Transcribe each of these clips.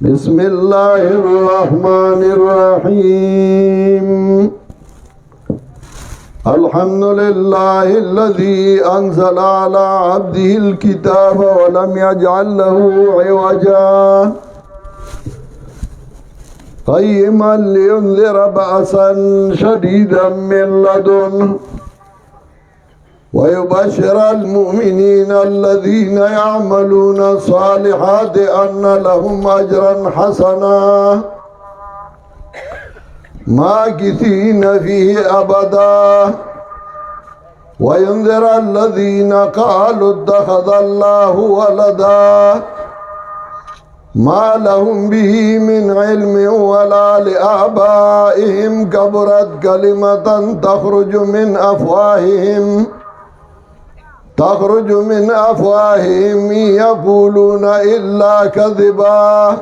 بسم الله الرحمن الرحيم الحمد لله الذي أنزل على عبده الكتاب ولم يجعل له عوجا قيما لينذر بأسا شديدا من لدنه ويبشر المؤمنين الذين يعملون الصالحات أن لهم أجرا حسنا ماكثين فيه أبدا وينذر الذين قالوا اتخذ الله ولدا ما لهم به من علم ولا لآبائهم كبرت كلمة تخرج من أفواههم يقولون إلا كذبا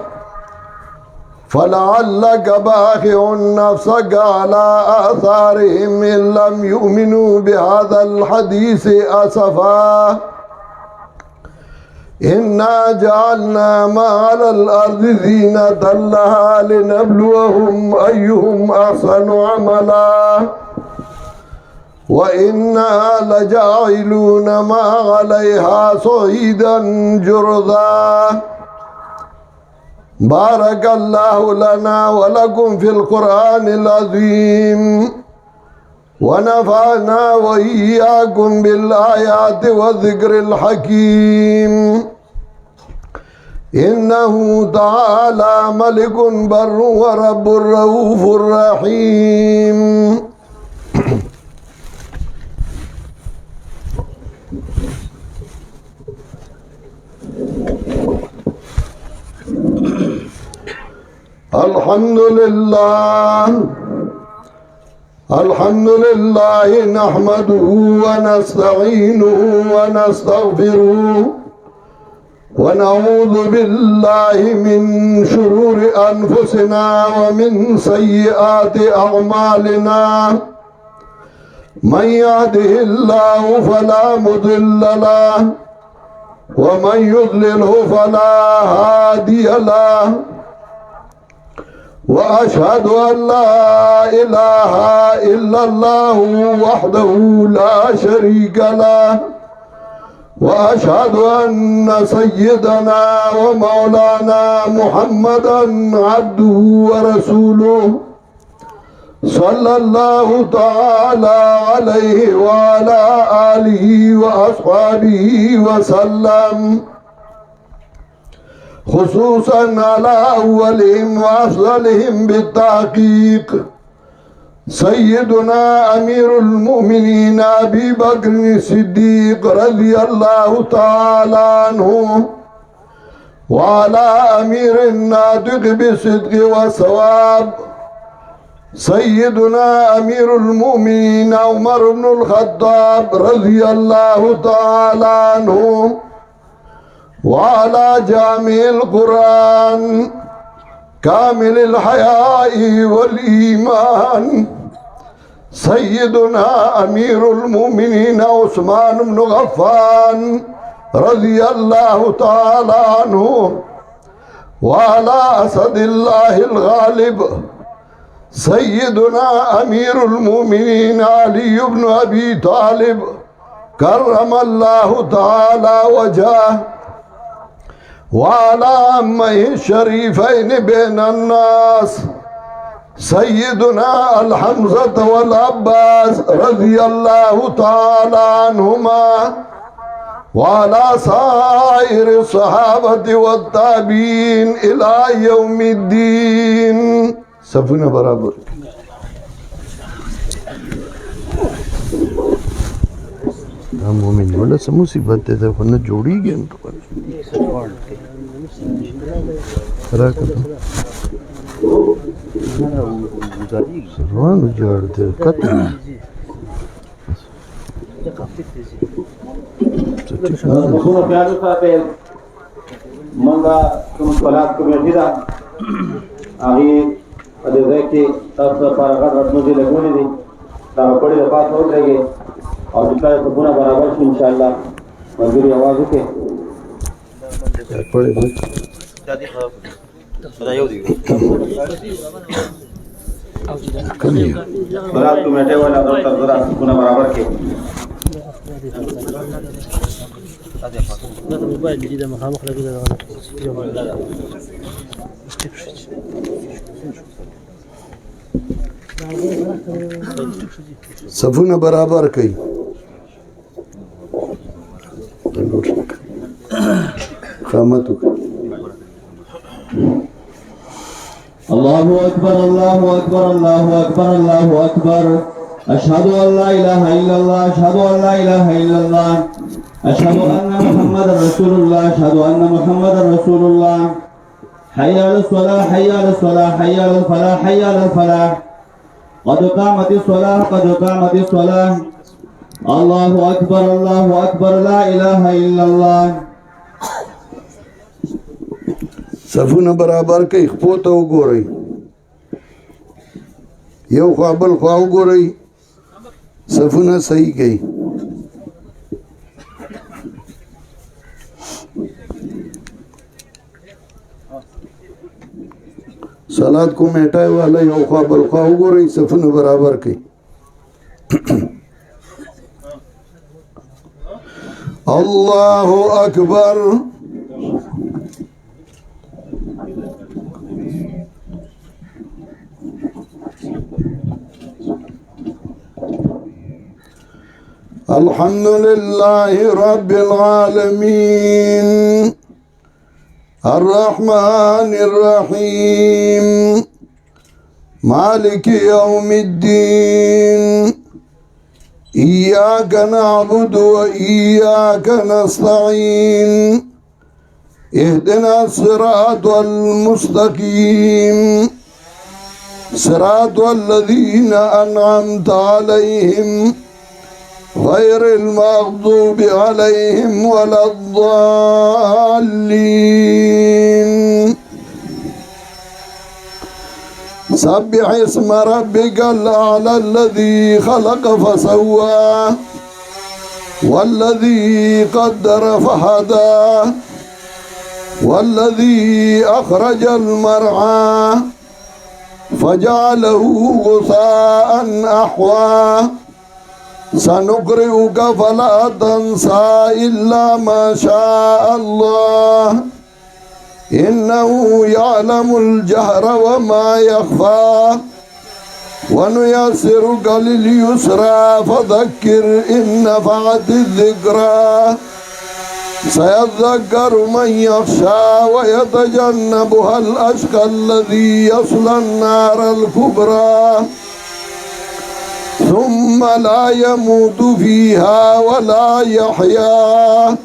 فلعلك باخع نفسك على آثارهم إن لم يؤمنوا بهذا الحديث أسفا إنا جعلنا ما على الأرض زينة لها لنبلوهم أيهم أحسن عملا وإنا لجاعلون ما عليها صعيدا جرذا بارك الله لنا ولكم في القرآن العظيم ونفعنا وإياكم بالآيات والذكر الحكيم إنه تعالى ملك بر ورب رؤوف رحيم الحمد لله نحمده ونستعينه ونستغفره ونعوذ بالله من شرور أنفسنا ومن سيئات أعمالنا من يهده الله فلا مضل له ومن يضلله فلا هادي له وأشهد أن لا إله إلا الله وحده لا شريك له وأشهد أن سيدنا ومولانا محمدا عبده ورسوله صلى الله تعالى عليه وعلى آله وأصحابه وسلم خصوصا على أولهم وأفضلهم بالتحقيق سيدنا أمير المؤمنين أبي بكر الصديق رضي الله تعالى عنه وعلى أمير الناطق بالصدق والصواب سيدنا أمير المؤمنين عمر بن الخطاب رضي الله تعالى عنه وعلى جامع القرآن كامل الحياء والإيمان سيدنا أمير المؤمنين عثمان بن غفان رضي الله تعالى عنه وعلى أسد الله الغالب سيدنا أمير المؤمنين علي بن أبي طالب كرم الله تعالى وجهه وعلى عمه الشريفين بين الناس سيدنا الحمزة والعباس رضي الله تعالى عنهما وعلى سائر الصحابة والتابعين إلى يوم الدين سفنا برابر مومن ولا څه مصیبت ده خو نه جوړیږي راکته روانو جوړ دی کته څونه پیارو صاحب منګه کوم صلات کمیټه دا هغه دې ځکه تاسو پر هغه راتلو دي لګولې دي دا په دې پاتې ورغی او د کار په بنا برابر شي ان شاء الله منظوري आवाज وکړي پړې कलिए बरात कमेटी वाला दफ्तर जरा पुनः बराबर के هذا الموبايل الجديد مخامخ كده صفونه برابر کړئ خامتو الله أكبر الله أكبر الله أكبر الله أكبر أشهد أن لا إله إلا الله أشهد أن لا إله إلا الله أشهد أن محمد رسول الله أشهد أن محمد رسول الله حي على الصلاة حي على الصلاة حي على الفلاح حي على الفلاح قد قامت الصلاة قد قامت الصلاة الله أكبر لا إله إلا الله صفونه برابر کړئ خپو ته وګورئ یو خوا بل خوا وګورئ صفونه صحیح کړئ صلات کو میټای والا یو خوا بل خوا وګورئ صفونه برابر کړئ الله اکبر الحمد لله رب العالمين الرحمن الرحيم مالك يوم الدين إياك نعبد وإياك نستعين اهدنا الصراط المستقيم صراط الذين أنعمت عليهم غير المغضوب عليهم ولا الضالين سبح اسم ربك الأعلى الذي خلق فسوى والذي قدر فهدى والذي أخرج المرعى فجعله غثاء أحوى سنقرئك فلا تنسى إلا ما شاء الله إنه يعلم الجهر وما يخفى ونيسرك لليسرى فذكر إن نفعت الذكرى سيذكر من يخشى ويتجنبها الأشقى الذي يصلى النار الكبرى ثم لا يموت فيها ولا يحيا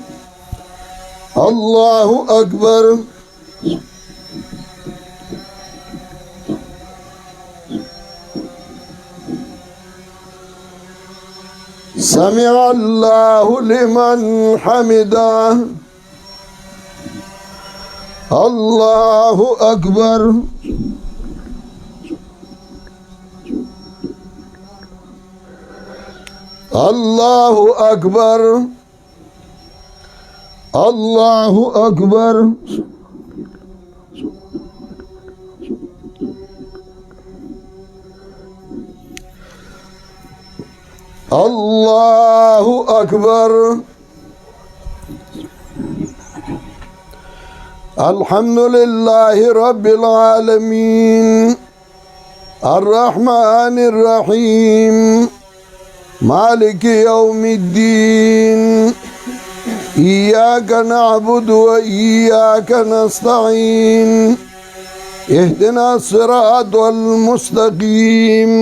الله أكبر سمع الله لمن حمده الله أكبر الله أكبر الله أكبر الله أكبر الحمد لله رب العالمين الرحمن الرحيم مالك يوم الدين إياك نعبد وإياك نستعين اهدنا الصراط المستقيم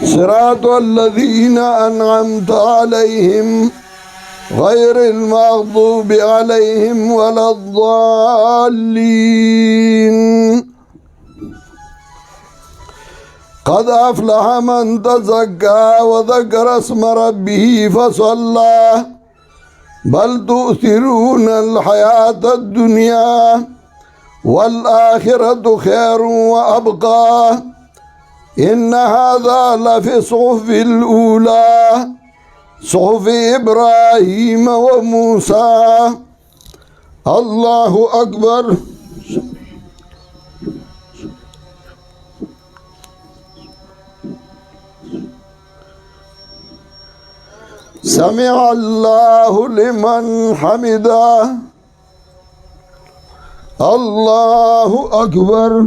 صراط الذين أنعمت عليهم غير المغضوب عليهم ولا الضالين قد أفلح من تزكى وذكر اسم ربه فصلى بل تؤثرون الحياة الدنيا والآخرة خير وأبقى إن هذا لفي الصحف الأولى صحف إبراهيم وموسى الله أكبر سمع الله لمن حمده الله أكبر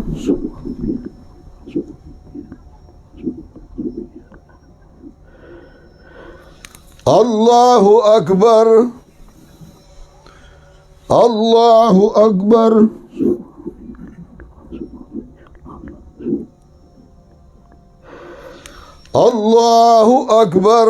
الله أكبر الله أكبر الله أكبر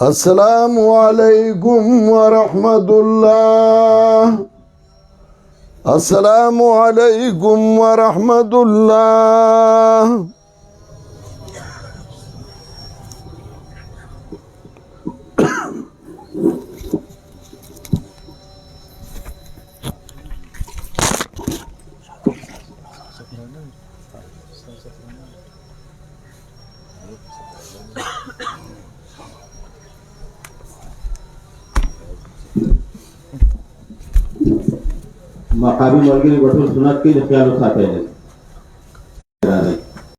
السلام عليكم ورحمة الله السلام عليكم ورحمة الله مقابل ملګری وټول سنت کې د خیال ساتل